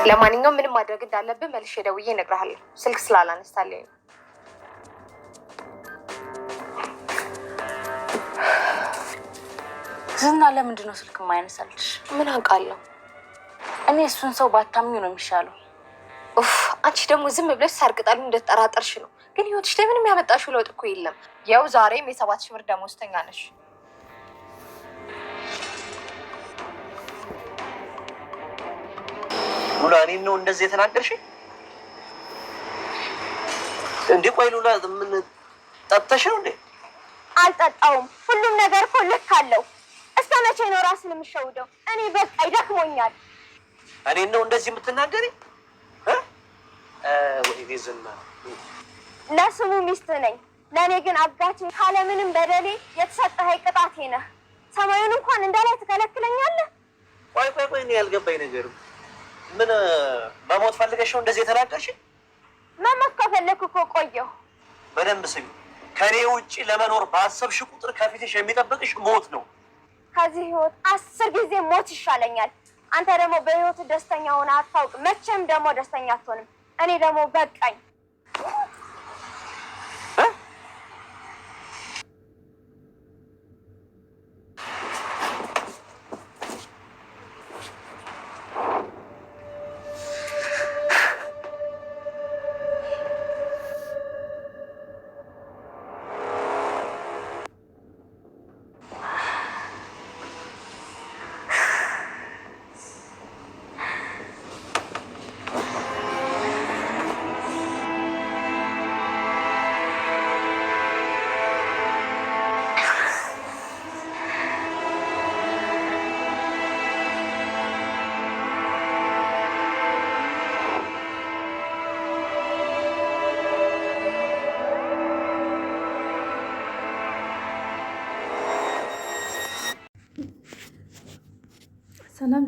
ለማንኛውም ምንም ማድረግ እንዳለብን መልሼ ደውዬ እነግርሃለሁ። ስልክ ስላላነሳልኝ ነው። ዝና ለምንድን ነው ስልክ የማያነሳልሽ? ምን አውቃለሁ። እኔ እሱን ሰው ባታምኙ ነው የሚሻለው። አንቺ ደግሞ ዝም ብለሽ ሳር ቅጠሉን እንደተጠራጠርሽ ነው። ግን ህይወትሽ ላይ ምንም ያመጣሽው ለውጥ እኮ የለም። ያው ዛሬም የ7,000 ብር ደመወዝተኛ ነሽ። ሉላ እኔን ነው እንደዚህ የተናገርሽ እንዴ? ቆይ ሉላ ምን ጠጥተሽ ነው እንዴ? አልጠጣውም። ሁሉም ነገር እኮ ልክ አለው። እስከ መቼ ነው ራስን የምትሸውደው? እኔ በቃ ይደክሞኛል። እኔን ነው እንደዚህ የምትናገሪ? ወይ ዝና፣ ለስሙ ሚስት ነኝ፣ ለእኔ ግን አጋች። ካለምንም በደሌ የተሰጠኸኝ ቅጣቴ ነህ። ሰማዩን እንኳን እንዳላይ ትከለክለኛለህ? ቆይ እኔ ያልገባኝ ነገር ምን መሞት ፈልገሽ ነው እንደዚህ የተናገርሽ? መሞት ከፈለኩ እኮ ቆየሁ። በደንብ ስሚ፣ ከኔ ውጪ ለመኖር ባሰብሽ ቁጥር ከፊትሽ የሚጠብቅሽ ሞት ነው። ከዚህ ህይወት 10 ጊዜ ሞት ይሻለኛል። አንተ ደግሞ በህይወት ደስተኛ ሆነ አታውቅም። መቼም ደግሞ ደስተኛ አትሆንም። እኔ ደግሞ በቃኝ።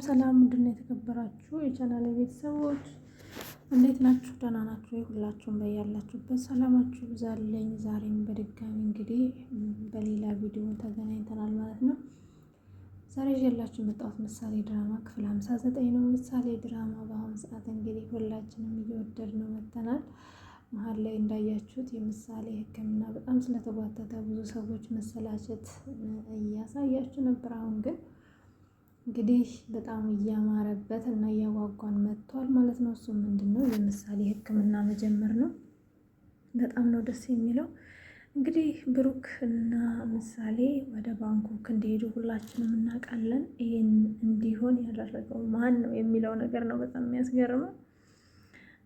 ሰላም ምንድነው የተከበራችሁ የቻናል ቤተሰቦች እንዴት ናችሁ? ደህና ናችሁ? ሁላችሁም በያላችሁበት ሰላማችሁ ይብዛልኝ። ዛሬም በድጋሚ እንግዲህ በሌላ ቪዲዮ ተገናኝተናል ማለት ነው። ዛሬ ይዤላችሁ የመጣሁት ምሳሌ ድራማ ክፍል 59 ነው። ምሳሌ ድራማ በአሁኑ ሰዓት እንግዲህ ሁላችንም እየወደድ ነው መጥተናል። መሀል ላይ እንዳያችሁት የምሳሌ ሕክምና በጣም ስለተጓተተ ብዙ ሰዎች መሰላቸት እያሳያችሁ ነበር። አሁን ግን እንግዲህ በጣም እያማረበት እና እያጓጓን መጥቷል ማለት ነው። እሱ ምንድነው የምሳሌ ሕክምና መጀመር ነው። በጣም ነው ደስ የሚለው። እንግዲህ ብሩክ እና ምሳሌ ወደ ባንኮክ እንዲሄዱ ሁላችንም እናውቃለን። ይሄን እንዲሆን ያደረገው ማን ነው የሚለው ነገር ነው በጣም የሚያስገርመው።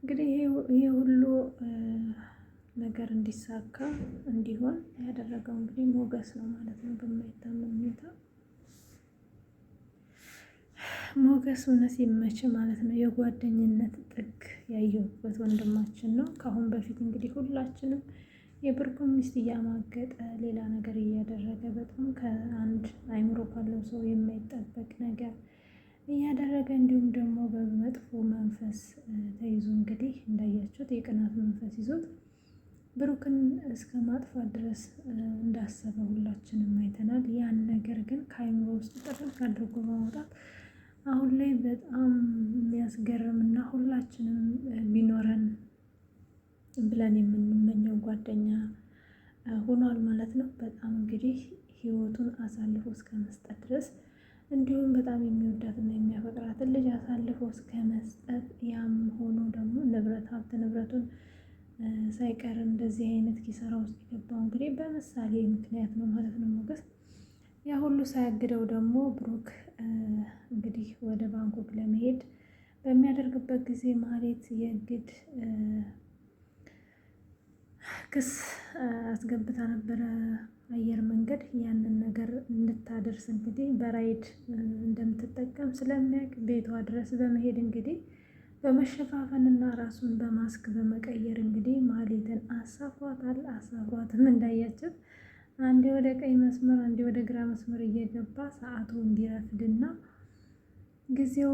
እንግዲህ ይሄ ሁሉ ነገር እንዲሳካ እንዲሆን ያደረገው እንግዲህ ሞገስ ነው ማለት ነው። በማይታመን ሁኔታ ሞገስ እውነት ይመች ማለት ነው። የጓደኝነት ጥግ ያየሁበት ወንድማችን ነው። ከአሁን በፊት እንግዲህ ሁላችንም የብሩክን ሚስት እያማገጠ ሌላ ነገር እያደረገ በጣም ከአንድ አይምሮ ካለው ሰው የማይጠበቅ ነገር እያደረገ እንዲሁም ደግሞ በመጥፎ መንፈስ ተይዞ እንግዲህ እንዳያችሁት የቅናት መንፈስ ይዞት ብሩክን እስከ ማጥፋት ድረስ እንዳሰበ ሁላችንም አይተናል። ያን ነገር ግን ከአይምሮ ውስጥ ጥርቅ አድርጎ በማውጣት አሁን ላይ በጣም የሚያስገርም እና ሁላችንም ቢኖረን ብለን የምንመኘው ጓደኛ ሆኗል ማለት ነው። በጣም እንግዲህ ህይወቱን አሳልፎ እስከ መስጠት ድረስ እንዲሁም በጣም የሚወዳትና የሚያፈቅራትን ልጅ አሳልፎ እስከ መስጠት፣ ያም ሆኖ ደግሞ ሀብት ንብረቱን ሳይቀር እንደዚህ አይነት ኪሳራ ውስጥ የገባው እንግዲህ በምሳሌ ምክንያት ነው ማለት ነው። ሞገስ ያ ሁሉ ሳያግደው ደግሞ ብሩክ እንግዲህ ወደ ባንኮክ ለመሄድ በሚያደርግበት ጊዜ ማህሌት የእግድ ክስ አስገብታ ነበረ አየር መንገድ። ያንን ነገር እንድታደርስ እንግዲህ በራይድ እንደምትጠቀም ስለሚያውቅ ቤቷ ድረስ በመሄድ እንግዲህ በመሸፋፈንና ራሱን በማስክ በመቀየር እንግዲህ ማህሌትን አሳፏታል። አሳፏትም እንዳያቸው አንዴ ወደ ቀኝ መስመር አንዴ ወደ ግራ መስመር እየገባ ሰዓቱ እንዲረፍድና ጊዜው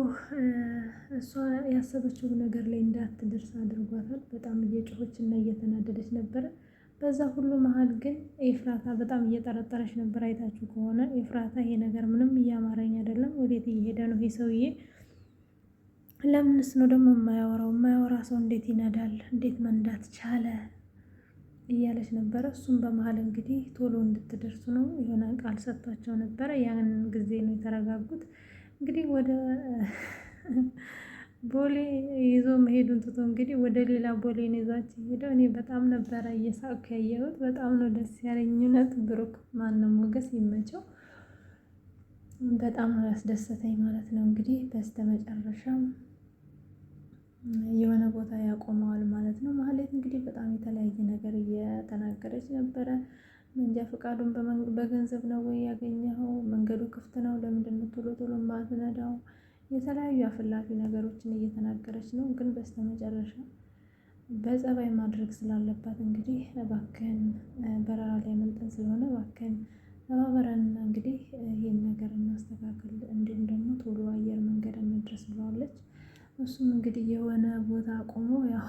እሷ ያሰበችው ነገር ላይ እንዳትደርስ አድርጓታል። በጣም እየጮኸች እና እየተናደደች ነበረ። በዛ ሁሉ መሀል ግን ኤፍራታ በጣም እየጠረጠረች ነበር። አይታችሁ ከሆነ ኤፍራታ ይሄ ነገር ምንም እያማረኝ አይደለም፣ ወዴት እየሄደ ነው ይሄ ሰውዬ ለምንስ ነው ደግሞ የማያወራው? የማያወራ ሰው እንዴት ይነዳል? እንዴት መንዳት ቻለ? እያለች ነበረ። እሱም በመሀል እንግዲህ ቶሎ እንድትደርሱ ነው የሆነ ቃል ሰጥቷቸው ነበረ። ያን ጊዜ ነው የተረጋጉት። እንግዲህ ወደ ቦሌ ይዞ መሄዱን ትቶ እንግዲህ ወደ ሌላ ቦሌ ነው ይዟቸው ሄደው። እኔ በጣም ነበረ እየሳቅኩ ያየሁት። በጣም ነው ደስ ያለኝ። እውነት ብሩክ ማንም ሞገስ ይመቸው። በጣም ነው ያስደሰተኝ ማለት ነው። እንግዲህ በስተመጨረሻም የሆነ ቦታ ያቆመዋል ማለት ነው። ማህሌት እንግዲህ በጣም የተለያየ ነገር እየተናገረች ነበረ። መንጃ ፈቃዱን በገንዘብ ነው ወይ ያገኘኸው? መንገዱ ክፍት ነው፣ ለምንድን ነው ቶሎ ቶሎ ማትነዳው? የተለያዩ አፍላፊ ነገሮችን እየተናገረች ነው። ግን በስተመጨረሻ በጸባይ ማድረግ ስላለባት እንግዲህ እባክህን በረራ ላይ መልጠን ስለሆነ እባክህን ተባበረንና እንግዲህ ይህን ነገር እናስተካክል፣ እንዲሁም ደግሞ ቶሎ አየር መንገድ እንድረስ ብለዋለች። እሱም እንግዲህ የሆነ ቦታ ቆሞ ያው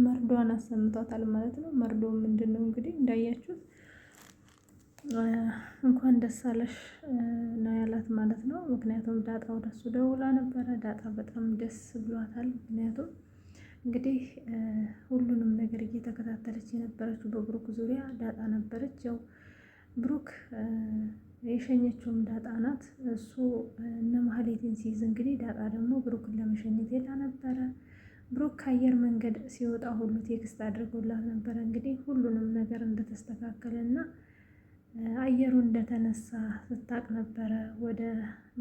መርዶዋን አሰምቷታል ማለት ነው። መርዶ ምንድን ነው እንግዲህ እንዳያችሁት እንኳን ደስ አለሽ ነው ያላት ማለት ነው። ምክንያቱም ዳጣ ወደሱ ደውላ ነበረ። ዳጣ በጣም ደስ ብሏታል። ምክንያቱም እንግዲህ ሁሉንም ነገር እየተከታተለች የነበረችው በብሩክ ዙሪያ ዳጣ ነበረች። ያው ብሩክ የሸኘችውም ዳጣ ናት። እሱ እነ ማህሌትን ሲይዝ እንግዲህ ዳጣ ደግሞ ብሩክን ለመሸኘት ሄዳ ነበረ። ብሩክ ከአየር መንገድ ሲወጣ ሁሉ ቴክስት አድርጎላት ነበረ። እንግዲህ ሁሉንም ነገር እንደተስተካከለ እና አየሩ እንደተነሳ ስታቅ ነበረ ወደ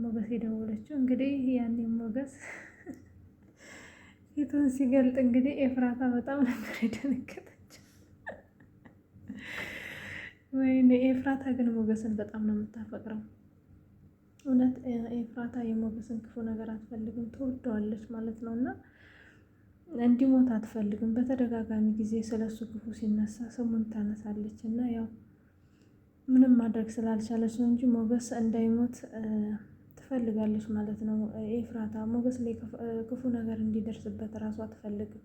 ሞገስ የደወለችው። እንግዲህ ያኔ ሞገስ ፊቱን ሲገልጥ እንግዲህ ኤፍራታ በጣም ነበር የደነገጠችው። ወይኔ ኤፍራታ ግን ሞገስን በጣም ነው የምታፈቅረው። እውነት ኤፍራታ የሞገስን ክፉ ነገር አትፈልግም፣ ትወደዋለች ማለት ነው። እና እንዲሞት አትፈልግም። በተደጋጋሚ ጊዜ ስለሱ ክፉ ሲነሳ ስሙን ታነሳለች እና ያው ምንም ማድረግ ስላልቻለች ነው እንጂ ሞገስ እንዳይሞት ትፈልጋለች ማለት ነው። ኤፍራታ ሞገስ ላይ ክፉ ነገር እንዲደርስበት እራሱ አትፈልግም።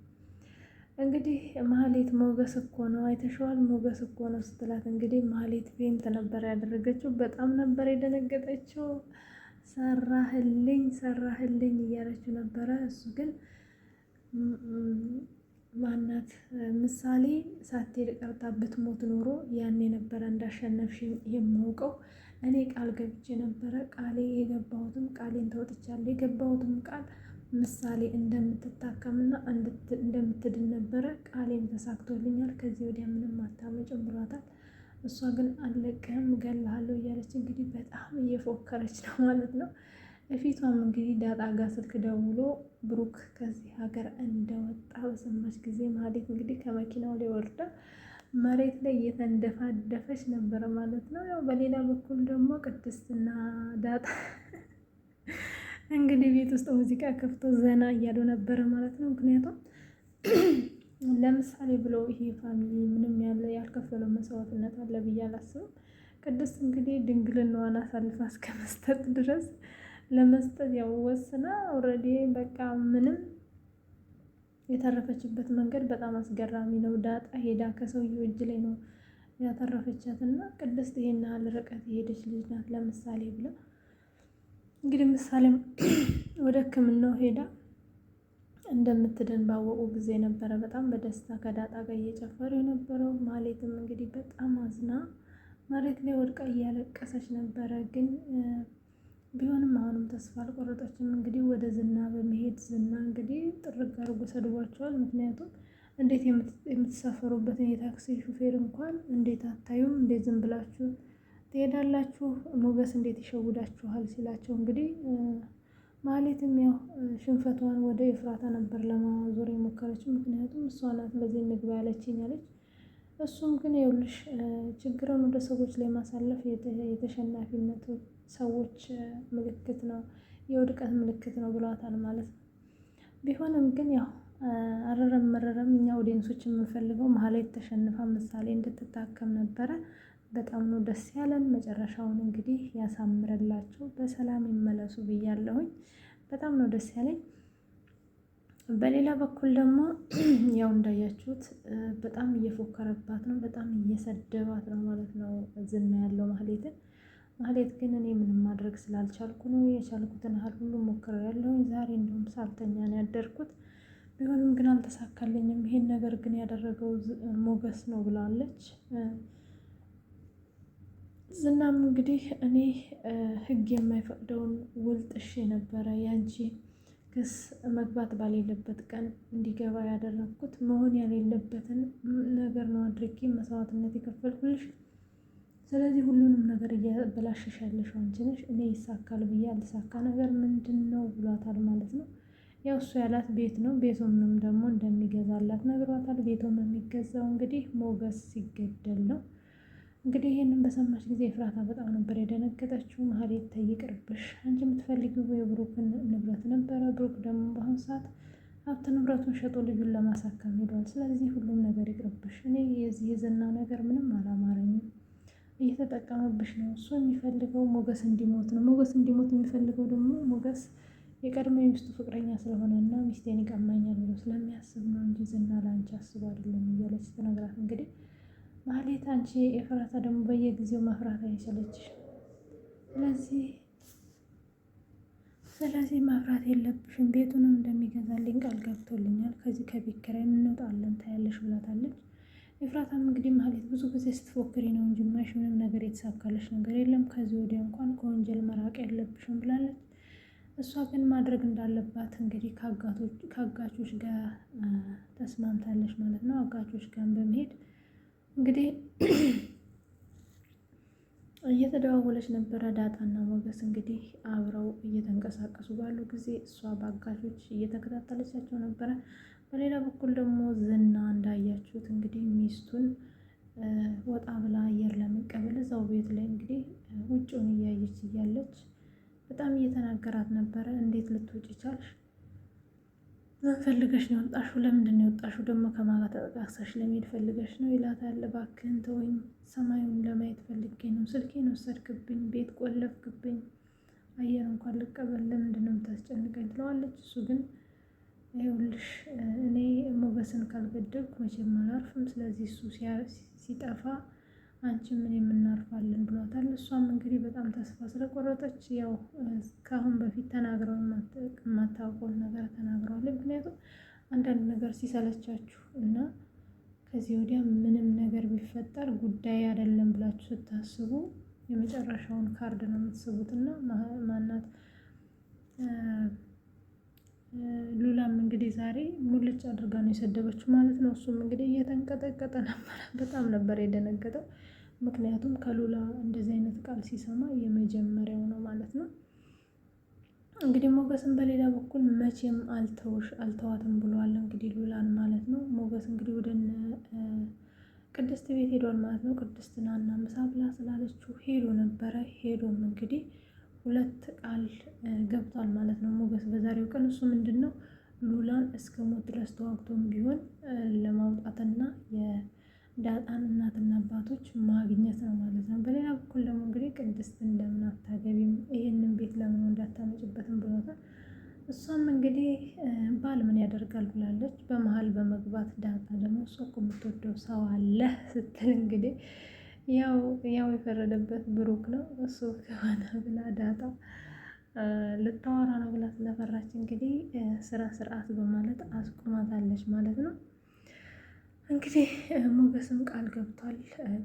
እንግዲህ ማህሌት ሞገስ እኮ ነው አይተሸዋል፣ ሞገስ እኮ ነው ስትላት እንግዲህ ማህሌት ፌንት ነበር ያደረገችው። በጣም ነበር የደነገጠችው። ሰራህልኝ እያለችው ነበረ። እሱ ግን ማናት ምሳሌ ሳትሄድ ቀርታ ብትሞት ኖሮ ያኔ ነበረ እንዳሸነፍሽ የማውቀው። እኔ ቃል ገብቼ ነበረ። የገባሁትም ቃሌን ተወጥቻለሁ። የገባሁትም ቃል ምሳሌ እንደምትታከምና እንደምትድን ነበረ። ቃሌም ተሳክቶልኛል። ከዚህ ወዲያ ምንም አታመጭም ብሏታል። እሷ ግን አልለቅህም፣ እገልሃለሁ እያለች እንግዲህ በጣም እየፎከረች ነው ማለት ነው። በፊቷም እንግዲህ ዳጣ ጋር ስልክ ደውሎ ብሩክ ከዚህ ሀገር እንደወጣ በሰማች ጊዜ ማህሌት እንግዲህ ከመኪናው ላይ ወርዳ መሬት ላይ እየተንደፋደፈች ነበረ ማለት ነው። ያው በሌላ በኩል ደግሞ ቅድስትና ዳጣ እንግዲህ ቤት ውስጥ ሙዚቃ ከፍቶ ዘና እያሉ ነበረ ማለት ነው። ምክንያቱም ለምሳሌ ብለው ይሄ ፋሚሊ ምንም ያልከፈለው መስዋዕትነት አለ ብዬ አላስብም። ቅድስት እንግዲህ ድንግልናዋን አሳልፋ እስከ መስጠት ድረስ ለመስጠት ያው ወስና ኦልሬዲ በቃ ምንም የተረፈችበት መንገድ በጣም አስገራሚ ነው። ዳጣ ሄዳ ከሰውየው እጅ ላይ ነው ያተረፈቻት እና ቅድስት ይሄን ያህል ርቀት የሄደች ልጅ ናት ለምሳሌ ብላ እንግዲህ ምሳሌም ወደ ሕክምናው ሄዳ እንደምትድን ባወቁ ጊዜ ነበረ በጣም በደስታ ከዳጣ ጋር እየጨፈሩ የነበረው። ማህሌትም እንግዲህ በጣም አዝና መሬት ላይ ወድቃ እያለቀሰች ነበረ። ግን ቢሆንም አሁንም ተስፋ አልቆረጠችም። እንግዲህ ወደ ዝና በመሄድ ዝና እንግዲህ ጥርግ አድርጎ ሰድቧቸዋል። ምክንያቱም እንዴት የምትሳፈሩበትን የታክሲ ሹፌር እንኳን እንዴት አታዩም? እንዴት ዝም ብላችሁ ትሄዳላችሁ? ሞገስ እንዴት ይሸውዳችኋል? ሲላቸው እንግዲህ ማህሌትም ያው ሽንፈቷን ወደ ኤፍራታ ነበር ለማዞር የሞከረችው። ምክንያቱም እሷ ናት በዚህ ንግባ ያለችኝ አለች። እሱም ግን ይኸውልሽ ችግርን ወደ ሰዎች ላይ ማሳለፍ የተሸናፊነት ሰዎች ምልክት ነው፣ የውድቀት ምልክት ነው ብሏታል ማለት ነው። ቢሆንም ግን ያው አረረም መረረም እኛ ኦዲየንሶች የምንፈልገው ማህሌት ተሸንፋ ምሳሌ እንድትታከም ነበረ። በጣም ነው ደስ ያለን። መጨረሻውን እንግዲህ ያሳምረላቸው፣ በሰላም ይመለሱ ብያለሁኝ። በጣም ነው ደስ ያለኝ። በሌላ በኩል ደግሞ ያው እንዳያችሁት በጣም እየፎከረባት ነው፣ በጣም እየሰደባት ነው ማለት ነው ዝና ያለው ማህሌትን። ማህሌት ግን እኔ ምንም ማድረግ ስላልቻልኩ ነው የቻልኩትን ያህል ሁሉ ሞክሬያለሁ። ዛሬ እንደውም ሳልተኛ ነው ያደርኩት። ቢሆንም ግን አልተሳካልኝም። ይሄን ነገር ግን ያደረገው ሞገስ ነው ብላለች። ዝናም እንግዲህ እኔ ህግ የማይፈቅደውን ውል ጥሼ ነበረ ያንቺ ክስ መግባት ባሌለበት ቀን እንዲገባ ያደረግኩት መሆን የሌለበትን ነገር ነው አድርጌ መስዋዕትነት የከፈልኩልሽ። ስለዚህ ሁሉንም ነገር እያበላሸሽ ያለሽው አንቺ ነሽ። እኔ ይሳካል ብዬ ያልተሳካ ነገር ምንድን ነው ብሏታል ማለት ነው። ያው እሱ ያላት ቤት ነው። ቤቱንም ደግሞ እንደሚገዛላት ነግሯታል። ቤቱም የሚገዛው እንግዲህ ሞገስ ሲገደል ነው። እንግዲህ ይህንን በሰማች ጊዜ ኤፍራታ በጣም ነበር የደነገጠችው። ማህሌት ተይ ይቅርብሽ፣ አንቺ የምትፈልጊው የብሩክን ንብረት ነበረ። ብሩክ ደግሞ በአሁኑ ሰዓት ሀብት ንብረቱን ሸጦ ልጁን ለማሳከም ሄዷል። ስለዚህ ሁሉም ነገር ይቅርብሽ። እኔ የዚህ የዝና ነገር ምንም አላማረኝም። እየተጠቀመብሽ ነው። እሱ የሚፈልገው ሞገስ እንዲሞት ነው። ሞገስ እንዲሞት የሚፈልገው ደግሞ ሞገስ የቀድሞ የሚስቱ ፍቅረኛ ስለሆነ እና ሚስቴን ይቀማኛል ብሎ ስለሚያስብ ነው እንጂ ዝና ለአንቺ አስቡ አይደለም እያለች ስትነግራት እንግዲህ ማህሌት አንቺ ኤፍራታ ደግሞ በየጊዜው መፍራት አይሰለችሽ። ስለዚህ መፍራት የለብሽም። ቤቱንም እንደሚገዛልኝ ቃል ገብቶልኛል። ከዚህ ከቤት ኪራይ እንወጣለን ታያለሽ ብላታለች። ኤፍራታም እንግዲህ ማህሌት ብዙ ጊዜ ስትፎክሪ ነው እንጂ ማሽ ምንም ነገር የተሳካለሽ ነገር የለም። ከዚህ ወዲያ እንኳን ከወንጀል መራቅ የለብሽም ብላለች። እሷ ግን ማድረግ እንዳለባት እንግዲህ ከአጋቾች ጋር ተስማምታለች ማለት ነው። አጋቾች ጋር በመሄድ እንግዲህ እየተደዋወለች ነበረ። ዳጣና ሞገስ እንግዲህ አብረው እየተንቀሳቀሱ ባሉ ጊዜ እሷ በአጋቾች እየተከታተለቻቸው ነበረ። በሌላ በኩል ደግሞ ዝና እንዳያችሁት እንግዲህ ሚስቱን ወጣ ብላ አየር ለመቀበል እዛው ቤት ላይ እንግዲህ ውጭውን እያየች እያለች በጣም እየተናገራት ነበረ። እንዴት ልትወጪ ቻልሽ? ምን ፈልገሽ ነው የወጣሽው? ለምንድን ነው የወጣሽው? ደግሞ ከማን ጋር ተጠቃቅሰሽ ለመሄድ ፈልገሽ ነው ይላታል። እባክህን ተወኝ፣ ሰማዩን ለማየት ፈልጌ ነው። ስልኬን ወሰድክብኝ፣ ቤት ቆለፍክብኝ፣ አየር እንኳን ልቀበል፣ ለምንድን ነው የምታስጨንቀኝ? ትለዋለች። እሱ ግን ይኸውልሽ እኔ ሞገስን ካልገደልኩ መቼም አላርፍም። ስለዚህ እሱ ሲጠፋ አንቺ ምን የምናርፋለን ብሏታል። እሷም እንግዲህ በጣም ተስፋ ስለቆረጠች ያው ከአሁን በፊት ተናግረው የማታውቀውን ነገር ተናግረዋል። ምክንያቱም አንዳንድ ነገር ሲሰለቻችሁ እና ከዚህ ወዲያ ምንም ነገር ቢፈጠር ጉዳይ አይደለም ብላችሁ ስታስቡ የመጨረሻውን ካርድ ነው የምትስቡት። እና ማናት ሉላም እንግዲህ ዛሬ ሙልጭ አድርጋ ነው የሰደበችው ማለት ነው። እሱም እንግዲህ እየተንቀጠቀጠ ነበረ። በጣም ነበር የደነገጠው። ምክንያቱም ከሉላ እንደዚህ አይነት ቃል ሲሰማ የመጀመሪያው ነው ማለት ነው። እንግዲህ ሞገስን በሌላ በኩል መቼም አልተዋትም ብሏል እንግዲህ ሉላን ማለት ነው። ሞገስ እንግዲህ ወደ ቅድስት ቤት ሄዷል ማለት ነው። ቅድስት ናና ምሳ ብላ ስላለችው ሄዶ ነበረ። ሄዶም እንግዲህ 2 ቃል ገብቷል ማለት ነው ሞገስ በዛሬው ቀን። እሱ ምንድን ነው ሉላን እስከ ሞት ድረስ ተዋግቶም ቢሆን ለማውጣትና የዳጣን እናትና አባቶች ማግኘት ነው ማለት ነው። በሌላ በኩል ደግሞ እንግዲህ ቅድስትን ለምን አታገቢም፣ ይሄንን ቤት ለምን እንዳታመጭበትም ብሎታል። እሷም እንግዲህ ባል ምን ያደርጋል ብላለች። በመሀል በመግባት ዳጣ ደግሞ እሷ እኮ የምትወደው ሰው አለ ስትል እንግዲህ ያው የፈረደበት ብሩክ ነው እሱ ከሆነ ብላ ዳጣ ልታወራ ነው ብላ ስለፈራች እንግዲህ ስርዓት በማለት አስቆማታለች ማለት ነው። እንግዲህ ሞገስም ቃል ገብቷል።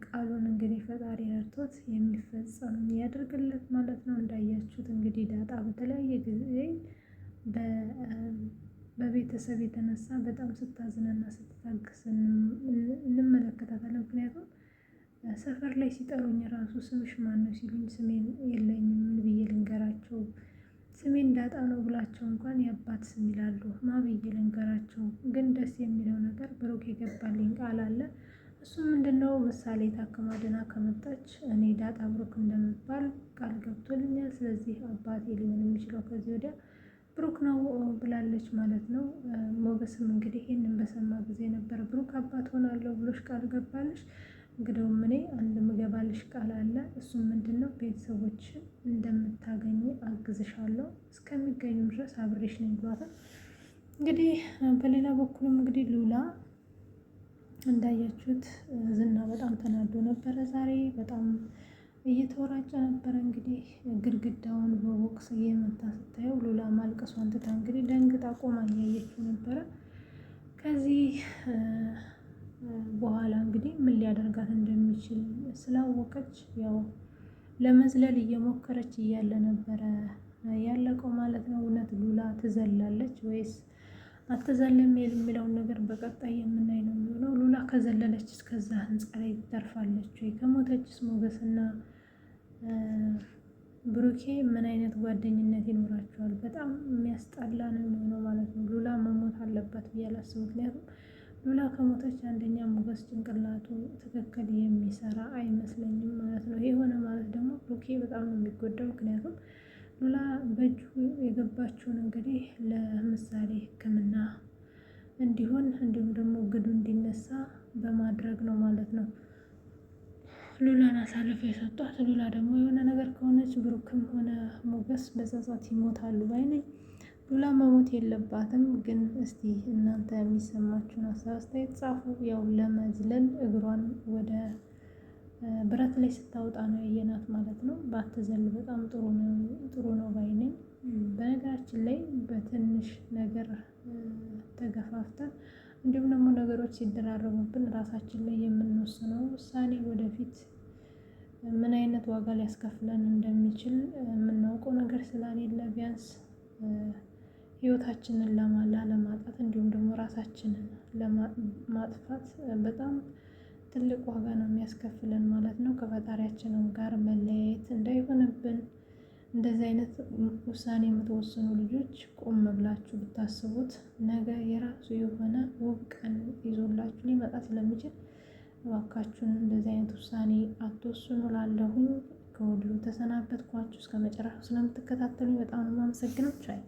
ቃሉን እንግዲህ ፈጣሪ ረድቶት የሚፈጸም ያደርግለት ማለት ነው። እንዳያችሁት እንግዲህ ዳጣ በተለያየ ጊዜ በቤተሰብ የተነሳ በጣም ስታዝንና ስትታግስ እንመለከታታለን። ምክንያቱም ሰፈር ላይ ሲጠሩኝ ራሱ ስምሽ ማን ነው ሲሉኝ ስሜን የለኝም ምን ብዬ ልንገራቸው፣ ስሜን ዳጣ ነው ብላቸው እንኳን የአባት ስም ይላሉ። ማ ብዬ ልንገራቸው? ግን ደስ የሚለው ነገር ብሩክ የገባልኝ ቃል አለ። እሱ ምንድነው ምሳሌ ታክማ ድና ከመጣች እኔ ዳጣ ብሩክ እንደምባል ቃል ገብቶልኛል። ስለዚህ አባቴ ሊሆን የሚችለው ከዚህ ወዲያ ብሩክ ነው ብላለች ማለት ነው። ሞገስም እንግዲህ ይህንን በሰማ ጊዜ ነበር ብሩክ አባት ሆናለሁ ብሎሽ ቃል ገባልሽ፣ እንግዲያውም እኔ አንድ ምገባልሽ ቃል አለ። እሱም ምንድነው ቤተሰቦችን እንደምታገኝ አግዝሻለሁ፣ እስከሚገኙም ድረስ አብሬሽ ነኝ ብሏታል። እንግዲህ በሌላ በኩልም እንግዲህ ሉላ እንዳያችሁት ዝና በጣም ተናዶ ነበረ ዛሬ። በጣም እየተወራጨ ነበረ። እንግዲህ ግድግዳውን በቦክስ እየመታ ስታየው ሉላ ማልቀሷን ትታ እንግዲህ ደንግጣ ቆማ እያየችው ነበረ። ከዚህ በኋላ እንግዲህ ምን ሊያደርጋት እንደሚችል ስላወቀች ያው ለመዝለል እየሞከረች እያለ ነበረ ያለቀው ማለት ነው። እውነት ሉላ ትዘላለች ወይስ አትዘልም የሚለውን ነገር በቀጣይ የምናይ ነው የሚሆነው። ሉላ ከዘለለች እስከዛ ህንፃ ላይ ትተርፋለች ወይ? ከሞተችስ ሞገስና ብሩኬ ምን አይነት ጓደኝነት ይኖራቸዋል? በጣም የሚያስጠላ ነው የሚሆነው ማለት ነው። ሉላ መሞት አለባት ብዬ አላስብም። ምክንያቱም ሉላ ከሞተች አንደኛ ሞገስ ጭንቅላቱ ትክክል የሚሰራ አይመስለኝም ማለት ነው። ይሄ ሆነ ማለት ደግሞ ብሩኬ በጣም ነው የሚጎዳው። ምክንያቱም ሉላ በእጁ የገባችውን እንግዲህ ለምሳሌ ሕክምና እንዲሆን እንዲሁም ደግሞ ግዱ እንዲነሳ በማድረግ ነው ማለት ነው ሉላን አሳልፈው የሰጧት። ሉላ ደግሞ የሆነ ነገር ከሆነች ብሩክም ሆነ ሞገስ በጸጸት ይሞታሉ ባይነኝ። ሉላ መሞት የለባትም። ግን እስቲ እናንተ የሚሰማችሁን ሀሳብ አስተያየት ጻፉ። ያው ለመዝለል እግሯን ወደ ብረት ላይ ስታወጣ ነው ያየናት ማለት ነው። ባትዘል በጣም ጥሩ ነው ባይነኝ። በነገራችን ላይ በትንሽ ነገር ተገፋፍተን እንዲሁም ደግሞ ነገሮች ሲደራረቡብን ራሳችን ላይ የምንወስነው ውሳኔ ወደፊት ምን አይነት ዋጋ ሊያስከፍለን እንደሚችል የምናውቀው ነገር ስላሌለ ቢያንስ ህይወታችንን ላለማጣት እንዲሁም ደግሞ ራሳችንን ለማጥፋት በጣም ትልቅ ዋጋ ነው የሚያስከፍለን ማለት ነው። ከፈጣሪያችንም ጋር መለያየት እንዳይሆንብን እንደዚህ አይነት ውሳኔ የምትወስኑ ልጆች ቆም ብላችሁ ብታስቡት ነገ የራሱ የሆነ ውብ ቀን ይዞላችሁ ሊመጣ ስለሚችል እባካችሁን እንደዚህ አይነት ውሳኔ አትወስኑ እላለሁኝ። ከወዲሁ ተሰናበትኳችሁ። እስከ መጨረሻው ስለምትከታተሉኝ በጣም ነው የማመሰግነው። ቻይ